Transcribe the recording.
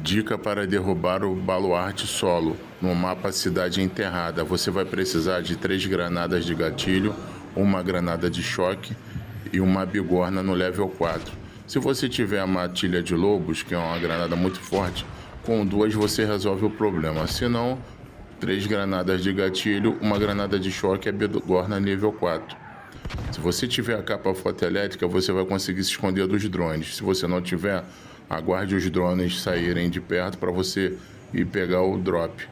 Dica para derrubar o baluarte solo. No mapa Cidade Enterrada, você vai precisar de 3 granadas de gatilho, uma granada de choque e uma bigorna no level 4. Se você tiver a matilha de lobos, que é uma granada muito forte, com 2 você resolve o problema. Se não, 3 granadas de gatilho, uma granada de choque e a bigorna nível 4. Se você tiver a capa fotoelétrica, você vai conseguir se esconder dos drones. Se você não tiver, aguarde os drones saírem de perto para você ir pegar o drop.